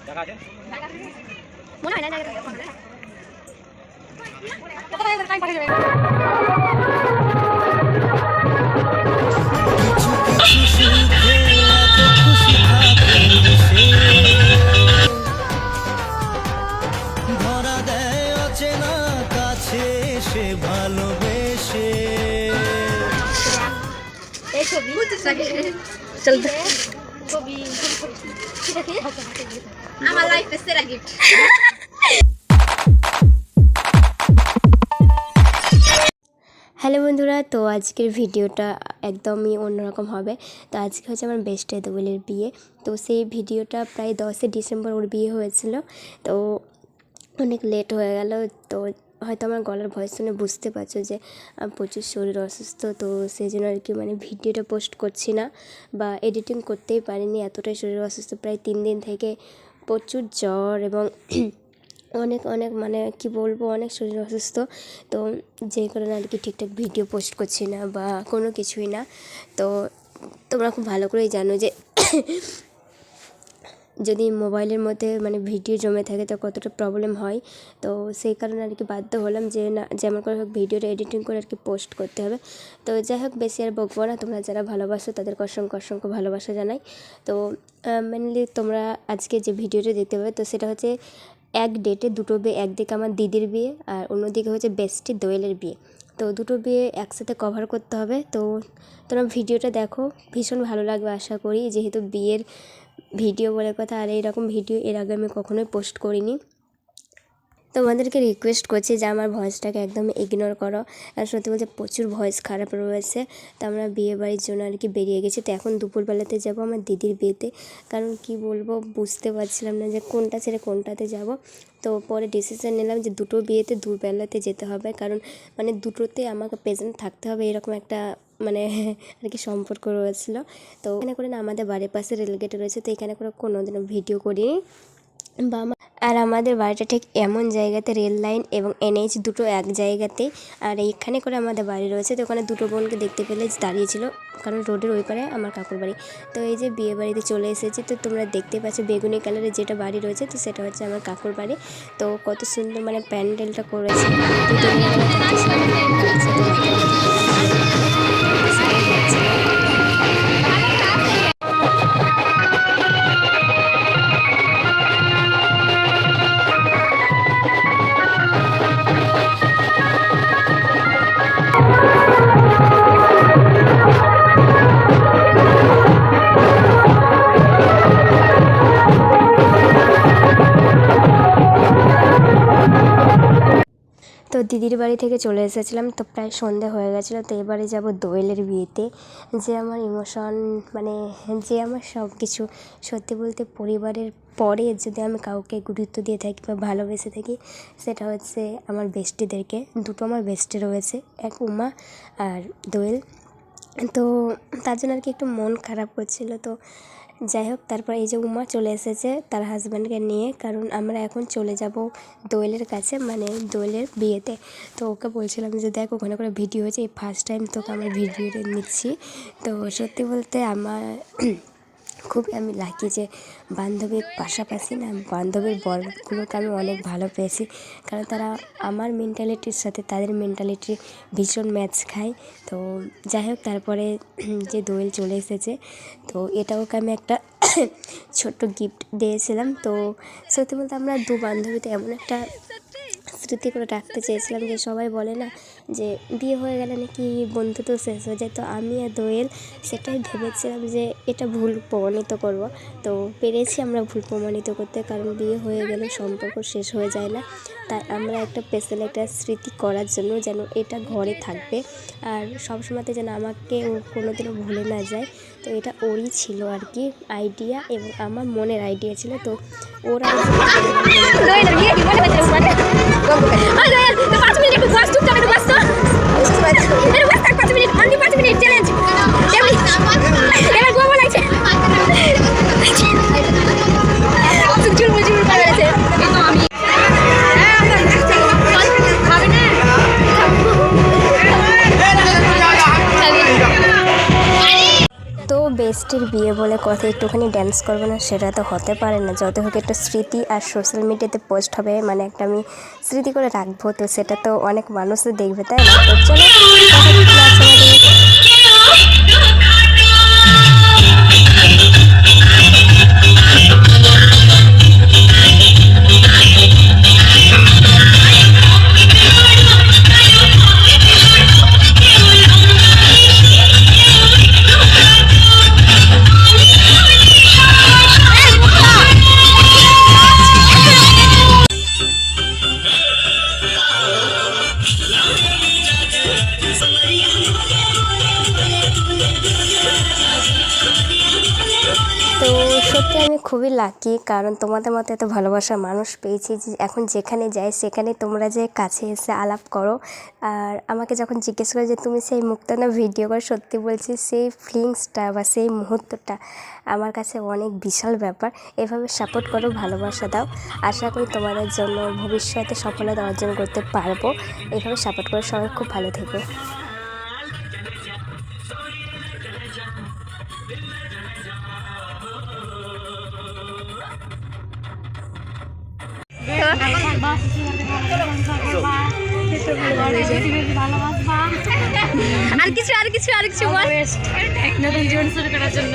মনে হয় না জায়গাটা ধরা দেয় অচেনা কাছে সে ভালোবেসে এই ছবি চলতে ছবি আমার লাইফে সেরা গিফট। হ্যালো বন্ধুরা, তো আজকের ভিডিওটা একদমই অন্যরকম হবে। তো আজকে হচ্ছে আমার বেস্ট দোয়েলের বিয়ে। তো সেই ভিডিওটা প্রায় 10 ডিসেম্বর ওর বিয়ে হয়েছিল। তো অনেক লেট হয়ে গেল। তো হয়তো আমার গলার ভয়েস শুনে বুঝতে পারছো যে প্রচুর শরীর অসুস্থ। তো সেই জন্য আর কি ভিডিওটা পোস্ট করছি না বা এডিটিং করতেই পারিনি, এতটাই শরীর অসুস্থ। প্রায় 3 দিন থেকে প্রচুর জ্বর এবং অনেক কি বলবো, অনেক শরীর অসুস্থ। তো যে কারণে আর কি ঠিকঠাক ভিডিও পোস্ট করছি না বা কোনো কিছুই না। তো তোমরা খুব ভালো করেই জানো যে যদি মোবাইলের মধ্যে ভিডিও জমে থাকে তো কতটা প্রবলেম হয়। তো সেই কারণে আর কি বাধ্য হলাম যে না, যেমন করে হোক ভিডিওটা এডিটিং করে আর কি পোস্ট করতে হবে। তো যাই হোক, বেশি আর বকবো না। তোমরা যারা ভালোবাসো তাদেরকে অসংখ্য ভালোবাসা জানাই। তো মেনলি তোমরা আজকে যে ভিডিওটা দেখতে পাবে তো সেটা হচ্ছে এক ডেটে দুটো বিয়ে, একদিকে আমার দিদির বিয়ে আর অন্যদিকে হচ্ছে বেস্টি দোয়েলের বিয়ে। তো দুটো বিয়ে একসাথে কভার করতে হবে। তো তোমরা ভিডিওটা দেখো, ভীষণ ভালো লাগবে আশা করি, যেহেতু বিয়ের ভিডিও বলে কথা। আর এইরকম ভিডিও এর আগে আমি কখনোই পোস্ট করিনি। তোমাদেরকে রিকোয়েস্ট করছি যে আমার ভয়েসটাকে একদম ইগনোর করো। আর সত্যি বলতে প্রচুর ভয়েস খারাপ রয়েছে। তো আমরা বিয়ে বাড়ির জন্য আর কি বেরিয়ে গেছি। তো এখন দুপুরবেলাতে যাব আমার দিদির বিয়েতে। কারণ কি বলবো, বুঝতে পারছিলাম না যে কোনটা ছেড়ে কোনটাতে যাব। তো পরে ডিসিশন নিলাম যে দুটো বিয়েতে দুবেলাতে যেতে হবে। কারণ দুটোতে আমাকে প্রেজেন্ট থাকতে হবে, এরকম একটা আর কি সম্পর্ক রয়েছিল। তো এখানে করে না, আমাদের বাড়ির পাশে রেলগেট রয়েছে। তো এখানে করে কোনোদিনও ভিডিও করিনি বা আর আমাদের বাড়িটা ঠিক এমন জায়গাতে, রেল লাইন এবং NH দুটো এক জায়গাতে। আর এইখানে করে আমাদের বাড়ি রয়েছে। তো ওখানে দুটো বোনকে দেখতে পেলে দাঁড়িয়েছিল, কারণ রোডের ওই পারে আমার কাকুর বাড়ি। তো এই যে বিয়ে বাড়িতে চলে এসেছি। তো তোমরা দেখতে পাচ্ছ বেগুনি কালারের যেটা বাড়ি রয়েছে, তো সেটা হচ্ছে আমার কাকুর বাড়ি। তো কত সুন্দর প্যান্ডেলটা করেছে। তো দিদির বাড়ি থেকে চলে এসেছিলাম। তো প্রায় সন্ধে হয়ে গেছিলো। তো এবারে যাব দোয়েলের বিয়েতে। যে আমার ইমোশন, যে আমার সব কিছু, সত্যি বলতে পরিবারের পরে যদি আমি কাউকে গুরুত্ব দিয়ে থাকি বা ভালোবেসে থাকি, সেটা হচ্ছে আমার বেস্টিদেরকে। দুটো আমার বেস্টি রয়েছে, এক উমা আর দোয়েল। তো তার জন্য আর কি একটু মন খারাপ করছিল। তো যাই হোক, তারপর এই যে উমা চলে এসেছে তার হাজব্যান্ডকে নিয়ে। কারণ আমরা এখন চলে যাব দোয়েলের কাছে, দোয়েলের বিয়েতে। তো ওকে বলছিলাম যে দেখ, ওখানে করে ভিডিও হয়েছে, এই ফার্স্ট টাইম তোকে আমার ভিডিওটা নিচ্ছি। তো সত্যি বলতে আমার খুবই আমি লাকি যে বান্ধবীর পাশাপাশি না, বান্ধবীর বরগুলোকে আমি অনেক ভালো পেয়েছি। কারণ তারা আমার মেন্টালিটির সাথে তাদের মেন্টালিটি ভীষণ ম্যাচ খায়। তো যাই হোক, তারপরে যে দোয়েল চলে এসেছে, তো এটা ওকে আমি একটা ছোট্ট গিফট দিয়েছিলাম। তো সত্যি বলতে আমরা দু বান্ধবীতে এমন একটা স্মৃতি করে রাখতে চেয়েছিলাম যে সবাই বলে না যে বিয়ে হয়ে গেলে নাকি বন্ধুত্ব শেষ হয়ে যায়। তো আমি আর দোয়েল সেটাই ভেবেছিলাম যে এটা ভুল প্রমাণিত করব। তো পেরেছি আমরা ভুল প্রমাণিত করতে, কারণ বিয়ে হয়ে গেলে সম্পর্ক শেষ হয়ে যায় না। তাই আমরা একটা স্পেশাল একটা স্মৃতি করার জন্য যেন এটা ঘরে থাকবে আর সবসময়তে যেন আমাকে ও কোনোদিনও ভুলে না যায়। তো এটা ওরই ছিল আর কি আইডিয়া, এবং আমার মনের আইডিয়া ছিল। তো ওরা বেস্টের বিয়ে বলে কথা, একটুখানি ড্যান্স করবো না সেটা তো হতে পারে না। যত হোক একটা স্মৃতি, আর সোশ্যাল মিডিয়াতে পোস্ট হবে, মানে একটা আমি স্মৃতি করে রাখবো, তো সেটা তো অনেক মানুষও দেখবে, তাই না? তো চলো কথা কি আছে আমাদের। তো সত্যি আমি খুবই লাকি, কারণ তোমাদের মতো এত ভালোবাসার মানুষ পেয়েছি যে এখন যেখানে যাই সেখানে তোমরা যে কাছে এসে আলাপ করো, আর আমাকে যখন জিজ্ঞেস করে যে তুমি সেই মুখটা না ভিডিও করে, সত্যি বলছি সেই ফিলিংসটা বা সেই মুহূর্তটা আমার কাছে অনেক বিশাল ব্যাপার। এভাবে সাপোর্ট করো, ভালোবাসা দাও, আশা করি তোমাদের জন্য ভবিষ্যতে সফলতা অর্জন করতে পারবো। এভাবে সাপোর্ট করো, সবাই খুব ভালো থেকো। আর কিছু বল, নতুন জীবন শুরু করার জন্য।